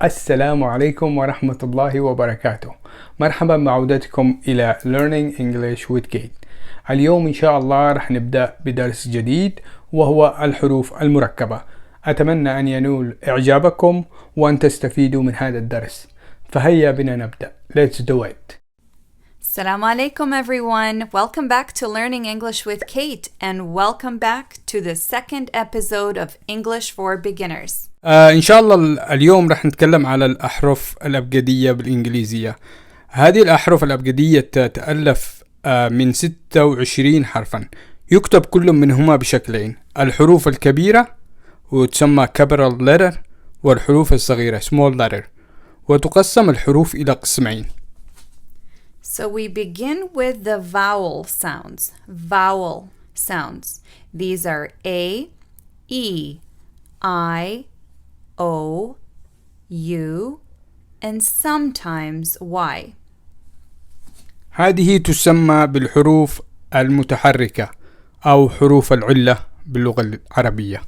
السلام عليكم ورحمة الله وبركاته. مرحبا بعودتكم إلى Learning English with Kate. اليوم إن شاء الله رح نبدأ بدرس جديد وهو الحروف المركبة. أتمنى أن ينول إعجابكم وأن تستفيدوا من هذا الدرس. فهيا بنا نبدأ. Let's do it. Assalamu alaikum everyone. Welcome back to Learning English with Kate and welcome back to the second episode of English for Beginners. إن شاء الله اليوم رح نتكلم على الأحرف الأبجدية بالإنجليزية. هذه الأحرف الأبجدية تتألف من 26 حرفا، يكتب كل منهما بشكلين: الحروف الكبيرة وتسمى capital letter، والحروف الصغيرة small letter، وتقسم الحروف إلى قسمين. So we begin with the vowel sounds. Vowel sounds. These are A, E, I, O, U, and sometimes Y. هذه تسمى بالحروف المتحركة أو حروف العلة باللغة العربية.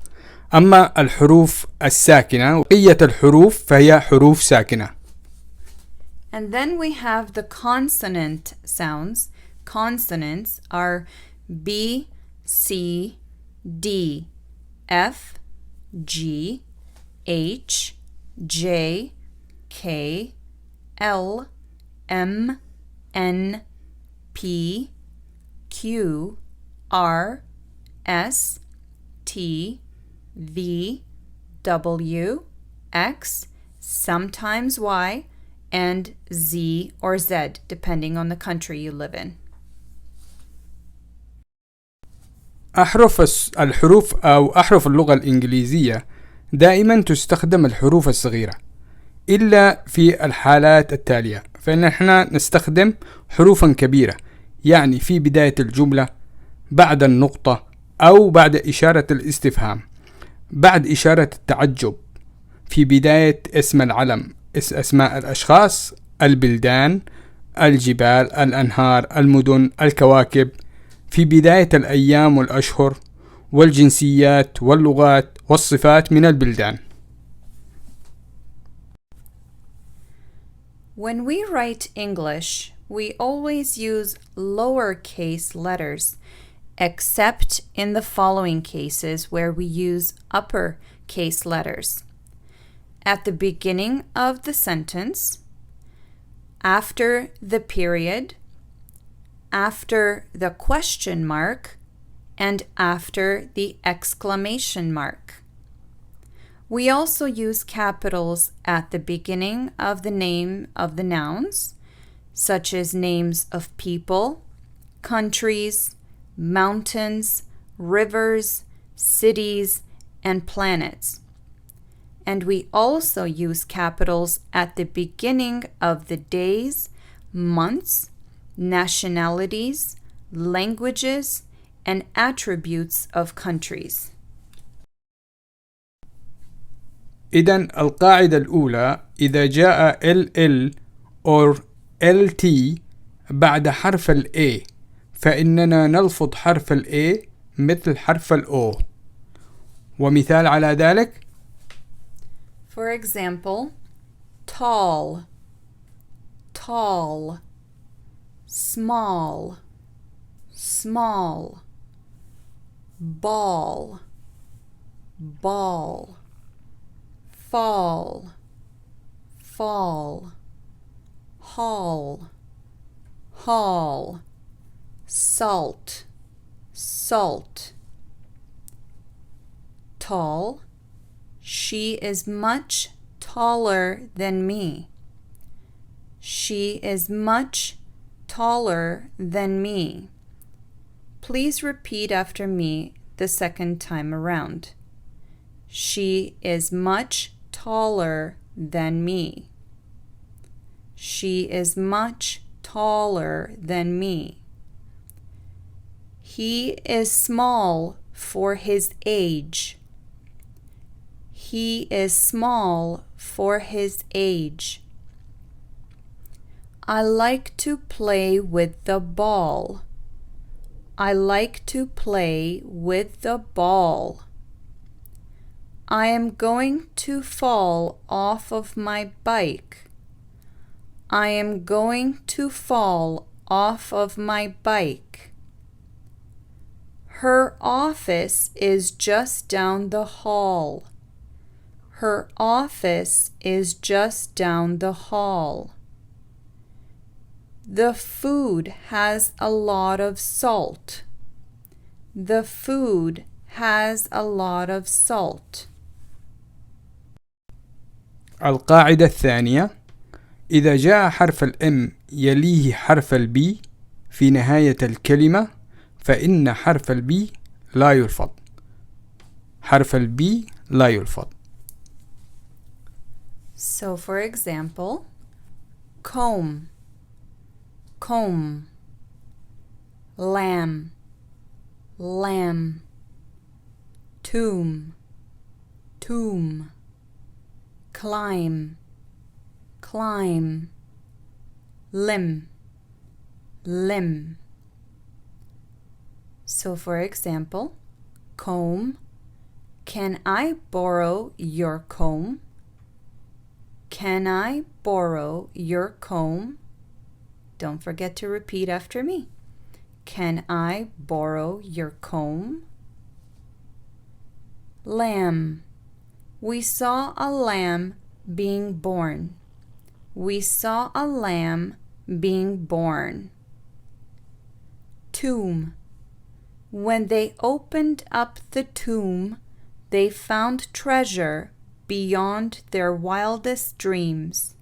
أما الحروف الساكنة بقية الحروف فهي حروف ساكنة. And then we have the consonant sounds. Consonants are B, C, D, F, G, H, J, K, L, M, N, P, Q, R, S, T, V, W, X, sometimes Y, and Z or Z, depending on the country you live in. الحروف أو أحرف اللغة الإنجليزية دائما تستخدم الحروف الصغيرة إلا في الحالات التالية، فإن احنا نستخدم حروفا كبيرة، يعني في بداية الجملة، بعد النقطة، أو بعد إشارة الاستفهام، بعد إشارة التعجب، في بداية اسم العلم، أسماء الأشخاص، البلدان، الجبال، الأنهار، المدن، الكواكب، في بداية الأيام والأشهر، والجنسيات واللغات والصفات من البلدان. When we write English, we always use lowercase letters, except in the following cases where we use uppercase letters. At the beginning of the sentence, after the period, after the question mark, and after the exclamation mark. We also use capitals at the beginning of the name of the nouns, such as names of people, countries, mountains, rivers, cities, and planets. And we also use capitals at the beginning of the days, months, nationalities, languages, and attributes of countries. إذن القاعدة الأولى: إذا جاء LL or LT بعد حرف ال A فإننا نلفظ حرف ال A مثل حرف ال O. ومثال على ذلك: For example, tall, tall, small, small, ball, ball, fall, fall, hall, hall, salt, salt. Tall, she is much taller than me. She is much taller than me. Please repeat after me the second time around. She is much taller than me. She is much taller than me. He is small for his age. He is small for his age. I like to play with the ball. I like to play with the ball. I am going to fall off of my bike. I am going to fall off of my bike. Her office is just down the hall. Her office is just down the hall. The food has a lot of salt. The food has a lot of salt. القاعدة الثانية: إذا جاء حرف الM يليه حرف الB في نهاية الكلمة فإن حرف الB لا يلفظ. حرف الB لا يلفظ. So for example, comb, comb, lamb, lamb, tomb, tomb, climb, climb, limb, limb. So for example, comb, can I borrow your comb? Can I borrow your comb? Don't forget to repeat after me. Can I borrow your comb? Lamb. We saw a lamb being born. We saw a lamb being born. Tomb. When they opened up the tomb, they found treasure beyond their wildest dreams.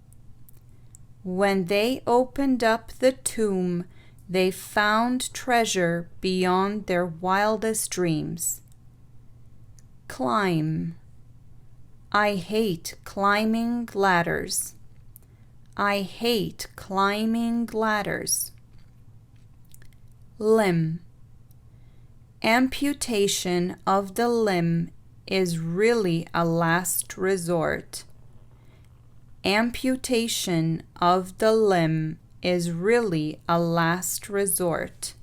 When they opened up the tomb, they found treasure beyond their wildest dreams. Climb. I hate climbing ladders. I hate climbing ladders. Limb. Amputation of the limb is really a last resort. Amputation of the limb is really a last resort.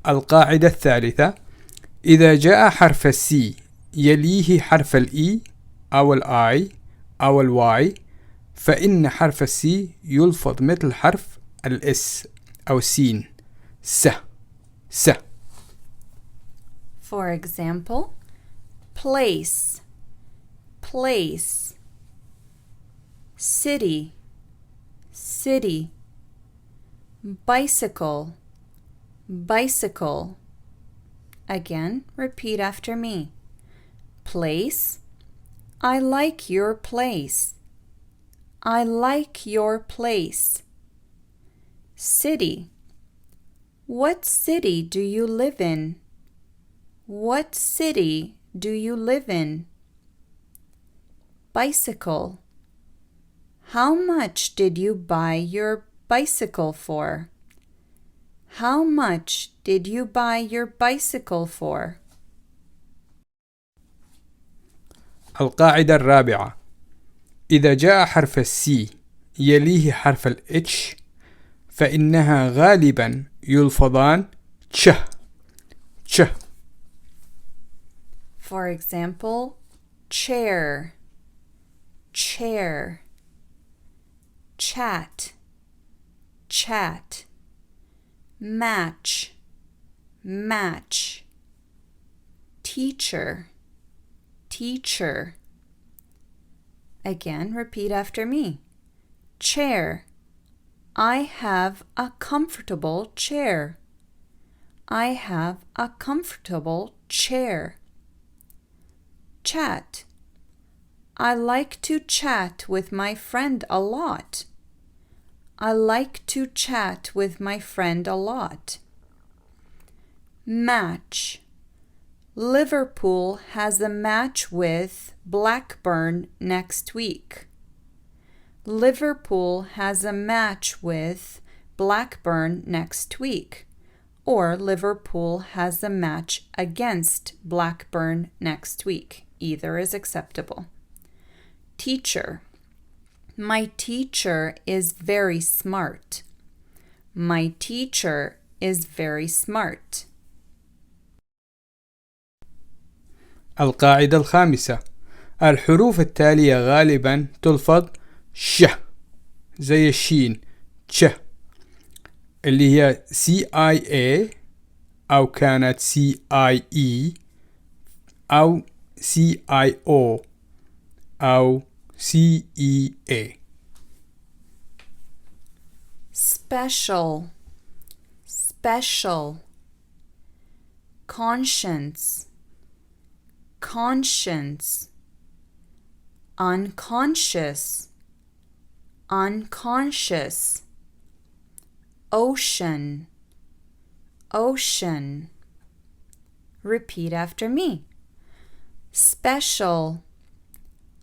القاعدة الثالثة: إذا جاء حرف الC يليه حرف الE أو الI أو الY فإن حرف الC يلفظ مثل حرف الS أو سين س. For example, place, place, city, city, bicycle, bicycle. Again, repeat after me. Place. I like your place. I like your place. City. What city do you live in? What city do you live in? Bicycle. How much did you buy your bicycle for? How much did you buy your bicycle for? القاعدة الرابعة: إذا جاء حرف الC يليه حرف الH فإنها غالبا يلفظان ch. For example, chair, chair, chat, chat, match, match, teacher, teacher. Again, repeat after me. Chair. I have a comfortable chair. I have a comfortable chair. Chat. I like to chat with my friend a lot. I like to chat with my friend a lot. Match. Liverpool has a match with Blackburn next week. Liverpool has a match with Blackburn next week. Or Liverpool has a match against Blackburn next week. Either is acceptable. Teacher. My teacher is very smart. My teacher is very smart. القاعدة الخامسة: الحروف التالية غالبا تلفظ ش، زي الشين ش، اللي هي CIA أو كانت CIE أو CIO أو CEA. special, special. Conscience, conscience. Unconscious, unconscious. Ocean, ocean. Repeat after me. Special.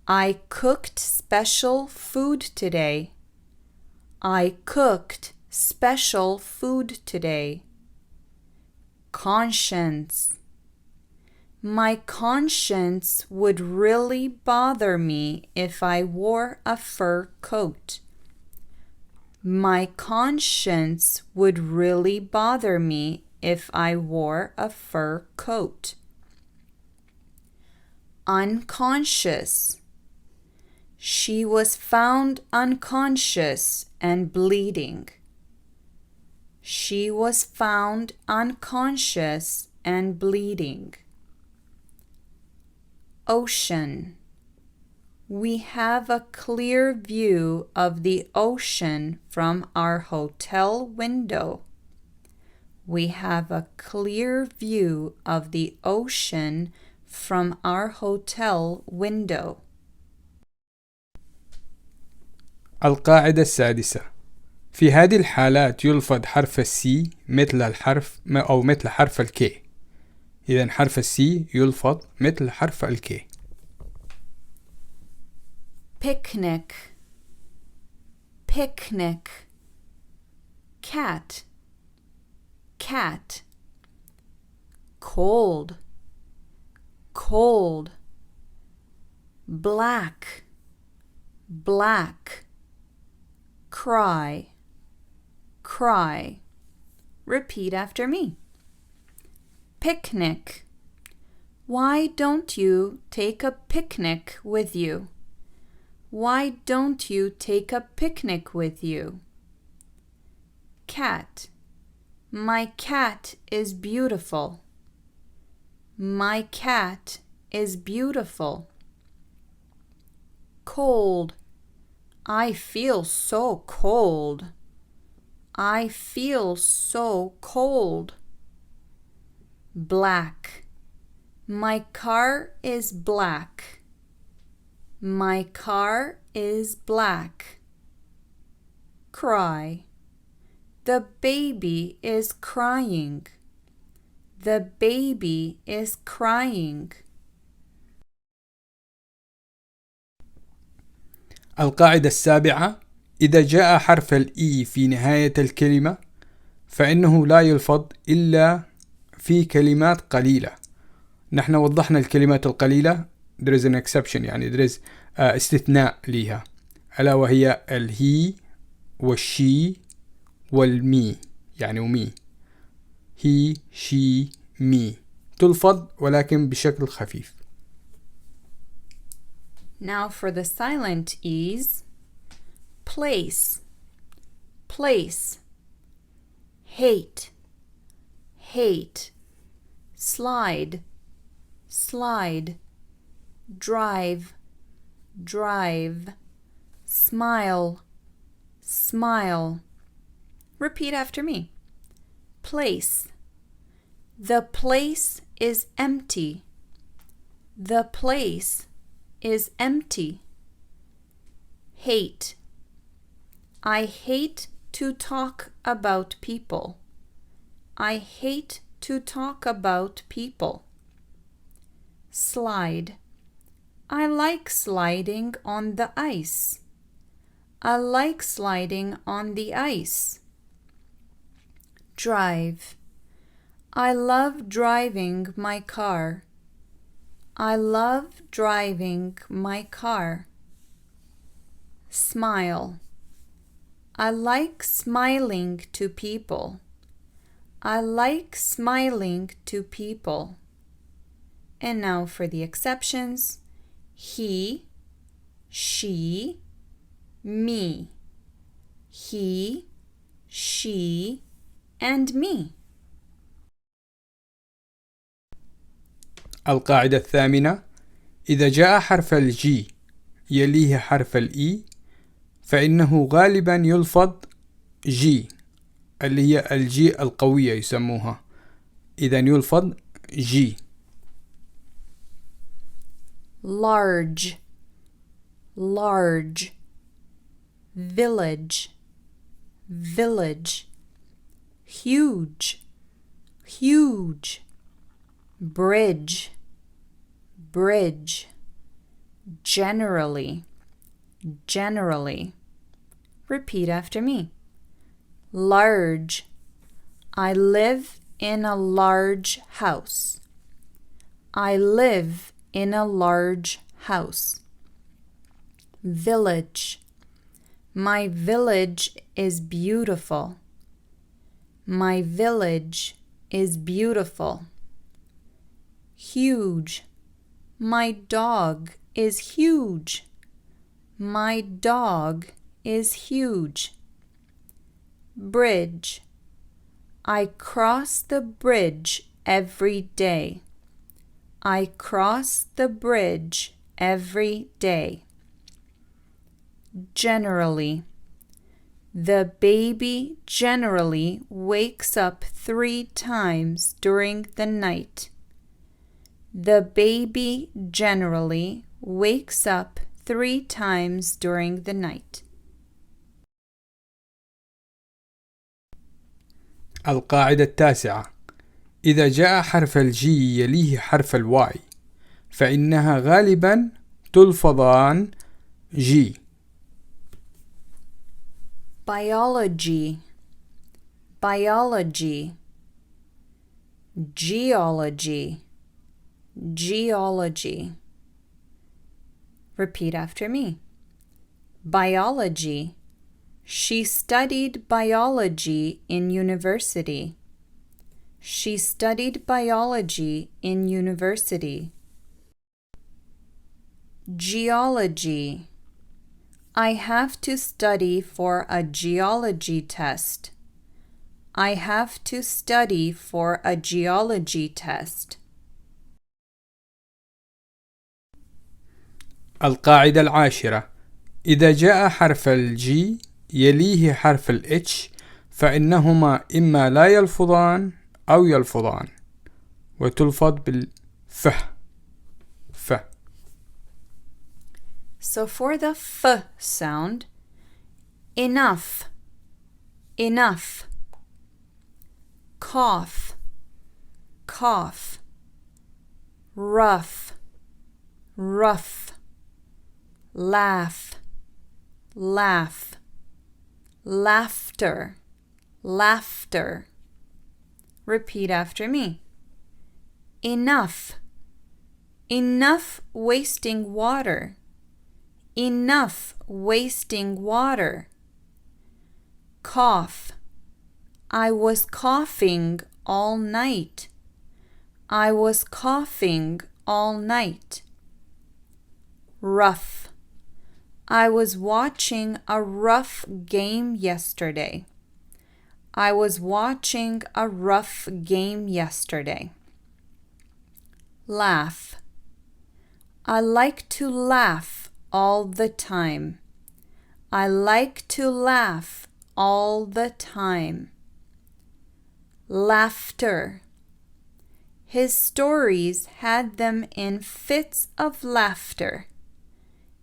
I cooked special food today. I cooked special food today. Conscience. My conscience would really bother me if I wore a fur coat. My conscience would really bother me if I wore a fur coat. Unconscious. She was found unconscious and bleeding. She was found unconscious and bleeding. Ocean. We have a clear view of the ocean from our hotel window. We have a clear view of the ocean from our hotel window. القاعدة السادسة: في هذه الحالات يلفظ حرف السي مثل الحرف أو مثل حرف الكي. إذن حرف السي يلفظ مثل حرف الكي. Picnic, picnic. Cat, cat. Cold, cold. Black, black. Cry, cry. Repeat after me. Picnic. Why don't you take a picnic with you? Why don't you take a picnic with you? Cat. My cat is beautiful. My cat is beautiful. Cold. I feel so cold. I feel so cold. Black. My car is black. My car is black. Cry. The baby is crying. The baby is crying. القاعدة السابعة: إذا جاء حرف الإي في نهاية الكلمة فإنه لا يلفظ إلا في كلمات قليلة. نحن وضحنا الكلمات القليلة. there is an exception، يعني there is استثناء ليها، ألا وهي الهي والشي والمي، يعني ومي. هي شي مي تلفظ ولكن بشكل خفيف. Now for the silent E's. Place, place. Hate, hate. Slide, slide. Drive, drive. Smile, smile. Repeat after me. Place. The place is empty. The place is empty. Hate. I hate to talk about people. I hate to talk about people. Slide. I like sliding on the ice. I like sliding on the ice. Drive. I love driving my car. I love driving my car. Smile. I like smiling to people. I like smiling to people. And now for the exceptions. He, she, me. He, she, and me. القاعدة الثامنة: إذا جاء حرف الجي يليه حرف الإي فإنه غالبا يلفظ جي، اللي هي الجي القوية يسموها، إذا يلفظ جي. large, large. Village, village. Huge, huge. Bridge, bridge. Generally, generally. Repeat after me. Large. I live in a large house. I live in a large house. Village. My village is beautiful. My village is beautiful. Huge. My dog is huge. My dog is huge. Bridge. I cross the bridge every day. I cross the bridge every day. Generally. The baby generally wakes up 3 times during the night. The baby generally wakes up 3 times during the night. القاعدة التاسعة: إذا جاء حرف الجي يليه حرف الواي فإنها غالبا تلفظان جي. Biology, biology. Geology, geology. Repeat after me. Biology. She studied biology in university. She studied biology in university. Geology. I have to study for a geology test. I have to study for a geology test. القاعدة العاشرة: إذا جاء حرف الجي يليه حرف الاتش فإنهما إما لا يلفظان أو يلفظان، وتلفظ بالفه. ف. So for the f sound, enough, enough. Cough, cough. Rough, rough. Laugh, laugh. Laughter, laughter. Repeat after me. Enough, enough wasting water. Enough wasting water. Cough. I was coughing all night. I was coughing all night. Rough. I was watching a rough game yesterday. I was watching a rough game yesterday. Laugh. I like to laugh all the time. I like to laugh all the time. Laughter. His stories had them in fits of laughter.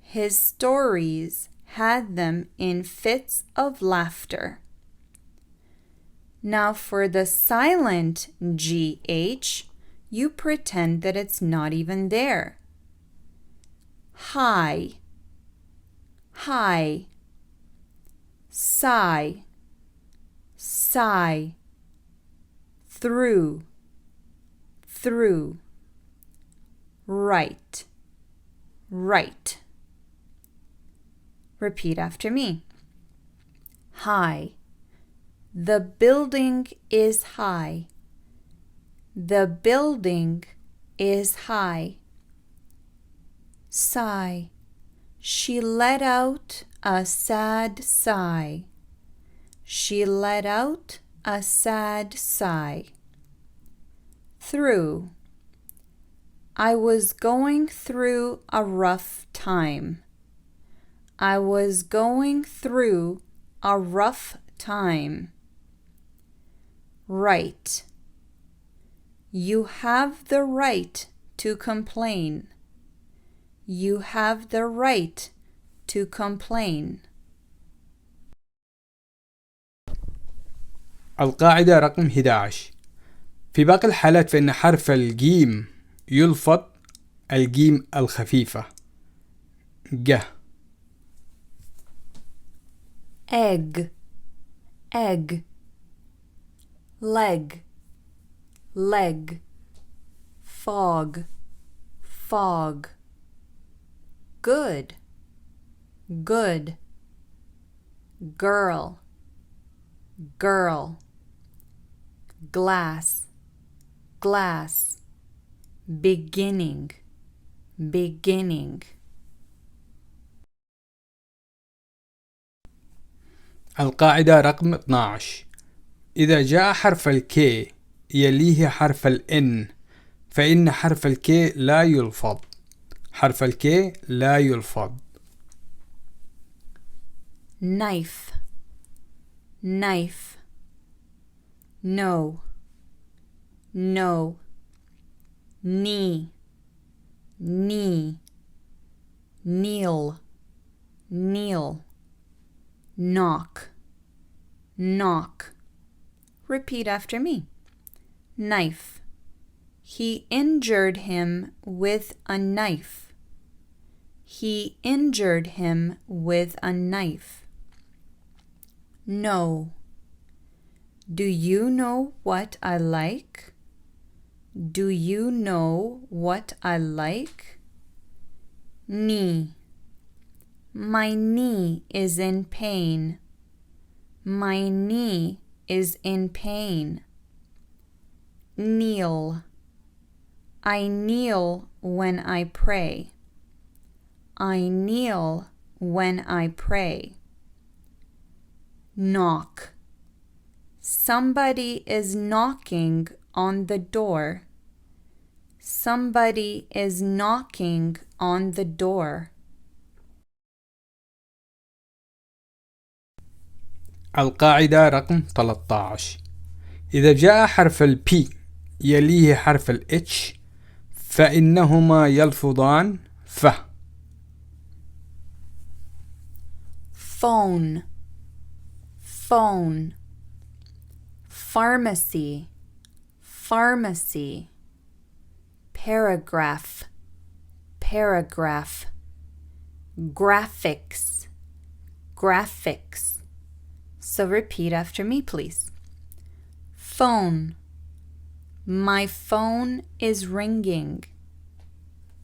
His stories had them in fits of laughter. Now for the silent GH, you pretend that it's not even there. High, high. Sigh, sigh. Through, through. Right, right. Repeat after me. High. The building is high. The building is high. Sigh. She let out a sad sigh. She let out a sad sigh. Through. I was going through a rough time. I was going through a rough time. Right. You have the right to complain. You have the right to complain. القاعدة رقم 11. في باقي الحالات فإن حرف الجيم يلفظ الجيم الخفيفة ج. Egg, egg. Leg, leg. Fog, fog. Good, good. Girl, girl. Glass, glass. Beginning, beginning. القاعدة رقم 12. إذا جاء حرف الكي يليه حرف الإن فإن حرف الكي لا يلفظ. حرف الكي لا يلفظ. Knife, knife. No, no. Knee, knee. Kneel, kneel. Knock, knock. Repeat after me. Knife. He injured him with a knife. He injured him with a knife. No. Do you know what I like? Do you know what I like? Knee. My knee is in pain. My knee is in pain. Kneel. I kneel when I pray. I kneel when I pray. Knock. Somebody is knocking on the door. Somebody is knocking on the door. القاعدة رقم 13. إذا جاء حرف البي يليه حرف الاتش فإنهما يلفظان ف. Phone, phone. Pharmacy, pharmacy. Paragraph, paragraph. Graphics, graphics. So repeat after me, please. Phone. My phone is ringing.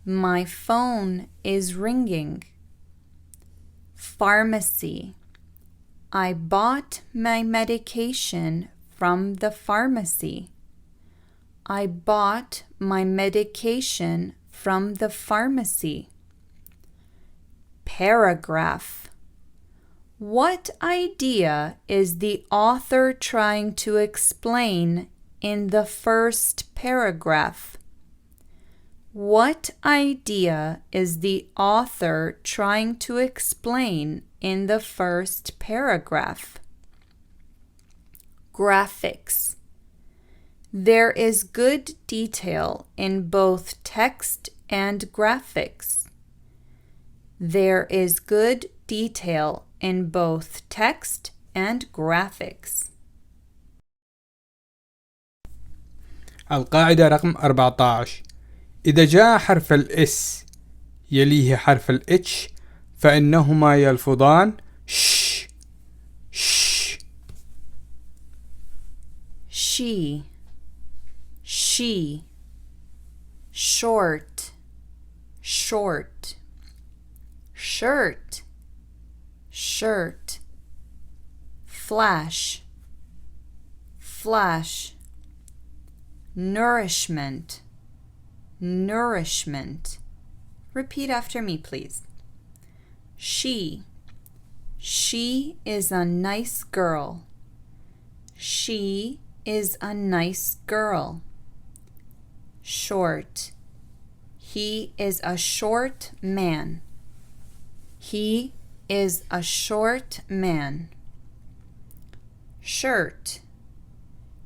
My phone is ringing. Pharmacy. I bought my medication from the pharmacy. I bought my medication from the pharmacy. Paragraph. What idea is the author trying to explain in the first paragraph? What idea is the author trying to explain in the first paragraph? Graphics. There is good detail in both text and graphics. There is good detail in both text and graphics. القاعدة رقم 14. إذا جاء حرف الاس يليه حرف الاتش فإنهما يلفظان ش ش. She, she. Short, short. Shirt, shirt. Flash, flash. Nourishment, nourishment. Repeat after me, please. She is a nice girl. She is a nice girl. Short. He is a short man. He is a short man. Shirt.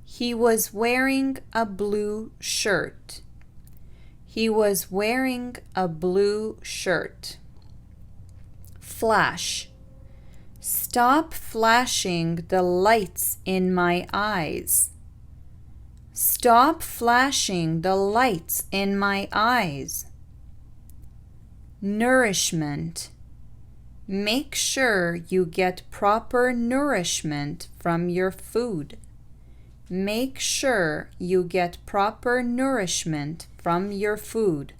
He was wearing a blue shirt. He was wearing a blue shirt. Flash. Stop flashing the lights in my eyes. Stop flashing the lights in my eyes. Nourishment. Make sure you get proper nourishment from your food. Make sure you get proper nourishment from your food.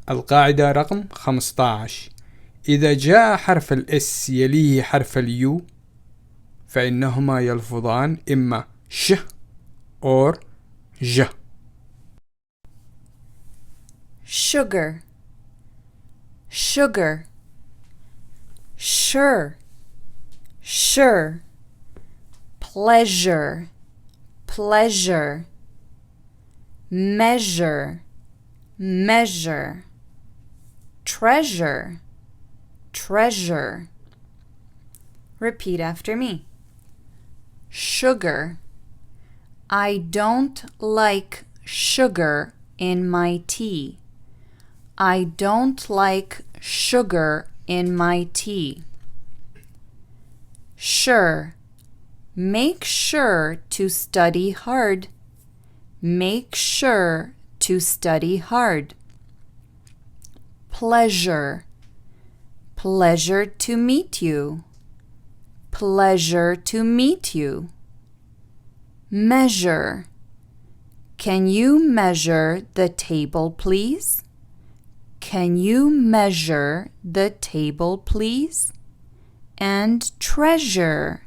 القاعدة رقم 15. إذا جاء حرف الإس يليه حرف اليو فإنهما يلفظان إما ش or ج. Sugar. Sugar. Sure. Sure. Pleasure. Pleasure. Measure. Measure. Treasure. Treasure. Repeat after me. Sugar. I don't like sugar in my tea. I don't like sugar in my tea. Sure. Make sure to study hard. Make sure to study hard. Pleasure. Pleasure to meet you. Pleasure to meet you. Measure. Can you measure the table, please? Can you measure the table, please? And treasure.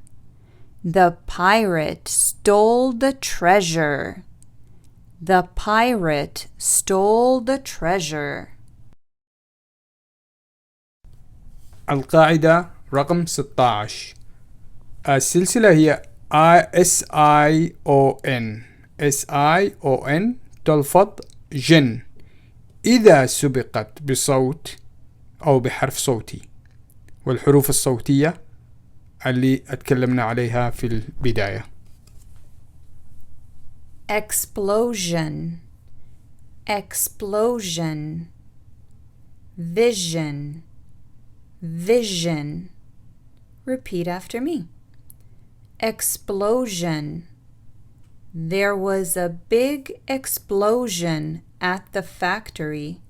The pirate stole the treasure. The pirate stole the treasure. القاعدة رقم 16. السلسلة هي SION. SION تلفظ جن إذا سبقت بصوت أو بحرف صوتي، والحروف الصوتية اللي اتكلمنا عليها في البداية. Explosion. Explosion. Vision. Vision. Repeat after me. Explosion. There was a big explosion at the factory.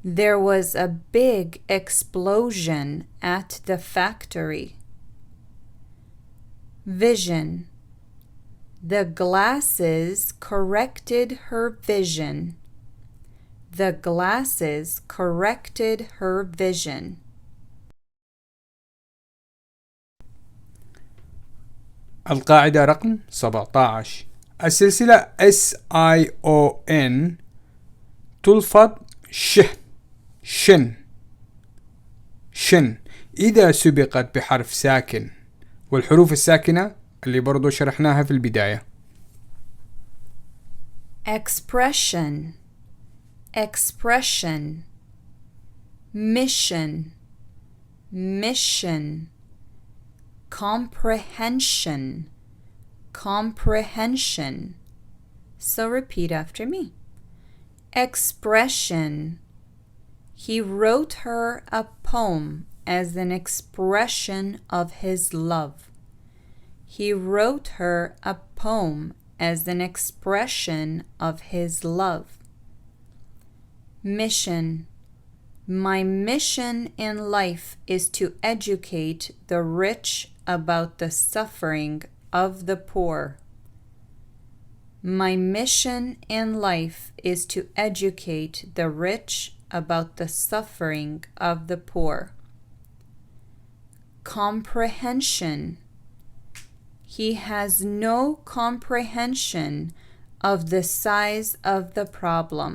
There was a big explosion at the factory. Vision. The glasses corrected her vision. The glasses corrected her vision. القاعدة رقم 17. السلسلة SION تلفظ شن إذا سبقت بحرف ساكن، والحروف الساكنة اللي برضو شرحناها في البداية. Expression. Expression. Mission. Mission. Comprehension. Comprehension. So repeat after me. Expression. He wrote her a poem as an expression of his love. He wrote her a poem as an expression of his love. Mission. My mission in life is to educate the rich about the suffering of the poor. My mission in life is to educate the rich about the suffering of the poor. Comprehension. He has no comprehension of the size of the problem.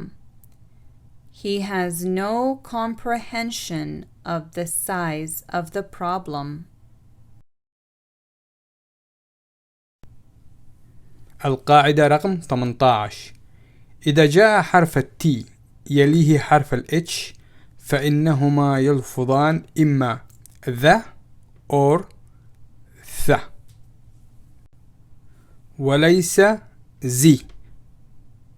He has no comprehension of the size of the problem. القاعدة رقم 18. إذا جاء حرف التي يليه حرف الاتش فإنهما يلفظان إما the or the وليس زي.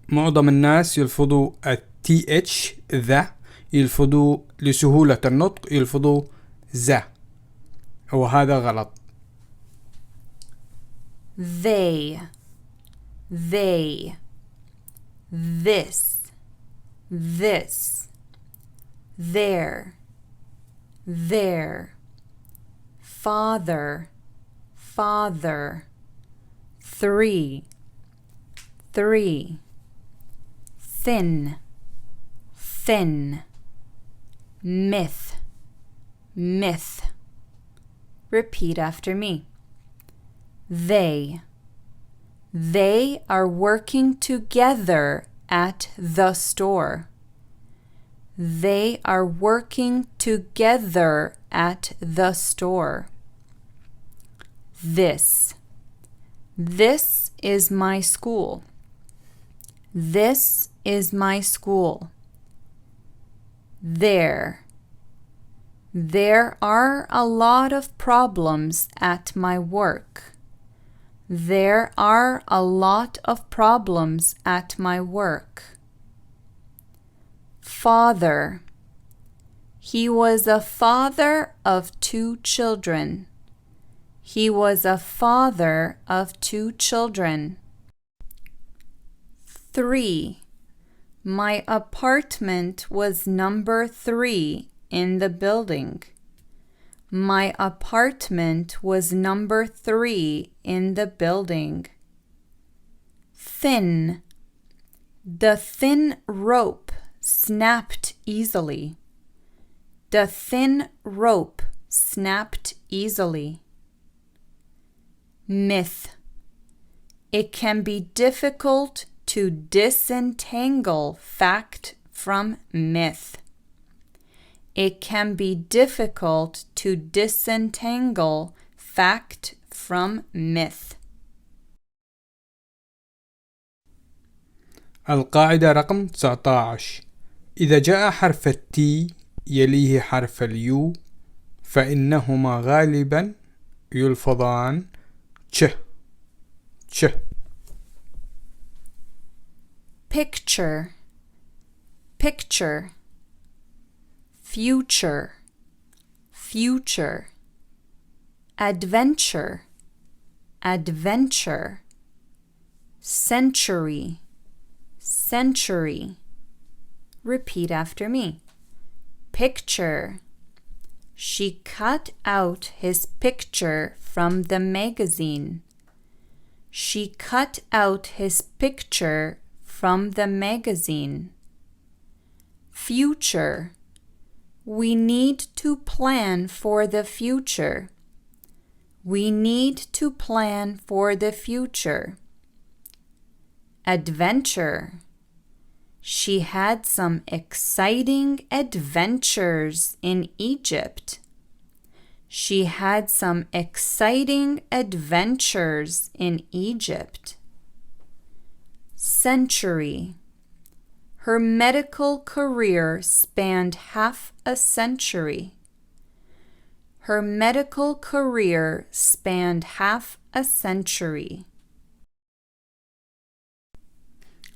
معظم الناس يلفظوا التي اتش the، يلفظوا لسهولة النطق يلفظوا ذا، وهذا غلط. They, this, there, father, three, thin, myth. Repeat after me. They are working together at the store. They are working together at the store. This is my school. This is my school. There are a lot of problems at my work. There are a lot of problems at my work. Father. He was a father of 2 children. He was a father of 2 children. 3. My apartment was number 3 in the building. My apartment was number 3 in the building. Thin. The thin rope snapped easily. The thin rope snapped easily. Myth. It can be difficult to disentangle fact from myth. It can be difficult to disentangle fact from myth. القاعدة رقم 19. إذا جاء حرف التي يليه حرف اليو فإنهما غالبا يلفظان ch. Picture, future, adventure, century. Repeat after me. Picture. She cut out his picture from the magazine. She cut out his picture from the magazine. Future. We need to plan for the future. We need to plan for the future. Adventure. She had some exciting adventures in Egypt. She had some exciting adventures in Egypt. Century. Her medical career spanned half a century. Her medical career spanned half a century.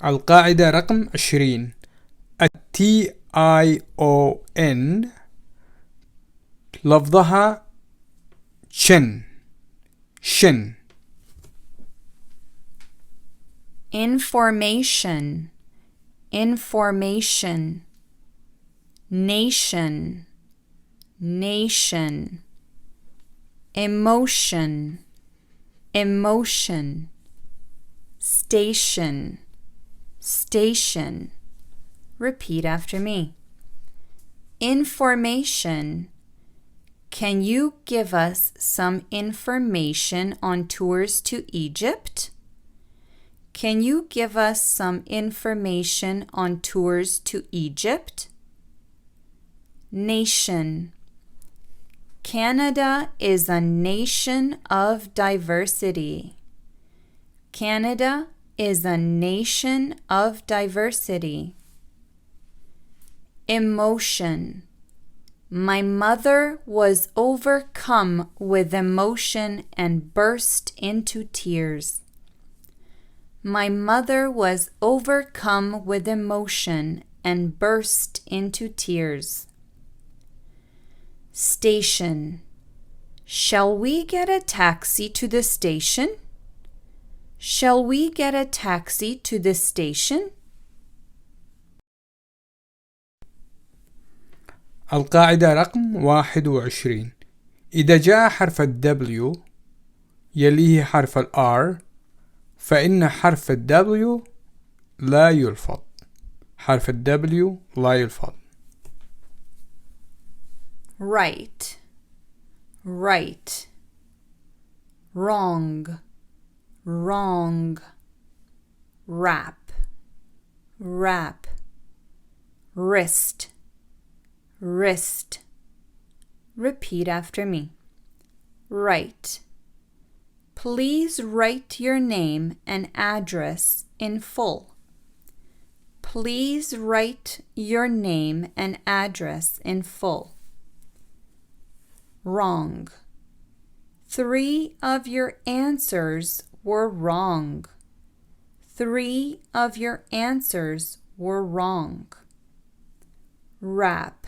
القاعدة رقم 20. الTION لفظها شن. Information, nation, emotion, station. Repeat after me. Information Can you give us some information on tours to Egypt? Can you give us some information on tours to Egypt? Nation. Canada is a nation of diversity. Canada is a nation of diversity. Emotion. My mother was overcome with emotion and burst into tears. My mother was overcome with emotion and burst into tears. Station. Shall we get a taxi to the station? Shall we get a taxi to the station? القاعدة رقم 21. إذا جاء حرف ال W يليه حرف ال R فإن حرف ال W لا يلفظ. حرف ال W لا يلفظ. Right, right. Wrong, wrong. Wrap, wrap. Wrist, wrist. Repeat after me. Write. Please write your name and address in full. Please write your name and address in full. Wrong. 3 of your answers were wrong. 3 of your answers were wrong. Wrap.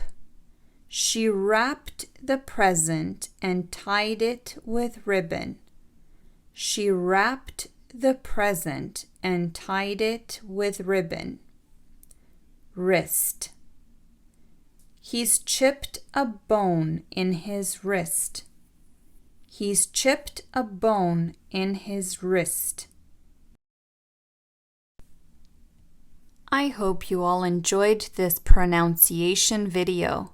She wrapped the present and tied it with ribbon. She wrapped the present and tied it with ribbon. Wrist. He's chipped a bone in his wrist. He's chipped a bone in his wrist. I hope you all enjoyed this pronunciation video.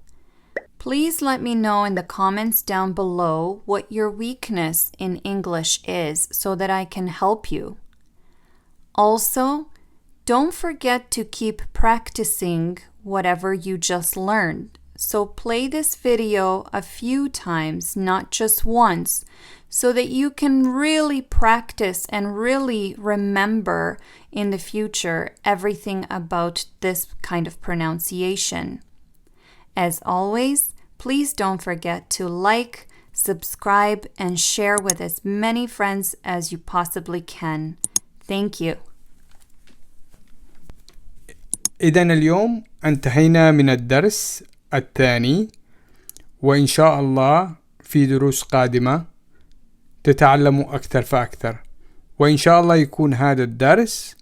Please let me know in the comments down below what your weakness in English is so that I can help you. Also, don't forget to keep practicing whatever you just learned. So play this video a few times, not just once, so that you can really practice and really remember in the future everything about this kind of pronunciation. As always, please don't forget to like, subscribe, and share with as many friends as you possibly can. Thank you. إذن اليوم انتهينا من الدرس الثاني، وإن شاء الله في دروس قادمة تتعلموا أكثر فأكثر، وإن شاء الله يكون هذا الدرس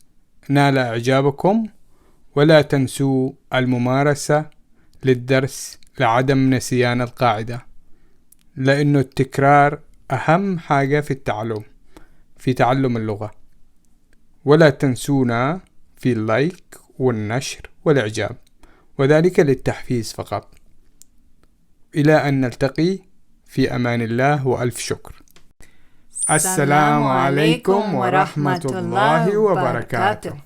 نال إعجابكم، ولا تنسوا الممارسة للدرس لعدم نسيان القاعدة، لأنه التكرار أهم حاجة في تعلم اللغة. ولا تنسونا في اللايك والنشر والإعجاب، وذلك للتحفيز فقط. إلى أن نلتقي في أمان الله، وألف شكر. السلام عليكم ورحمة الله وبركاته.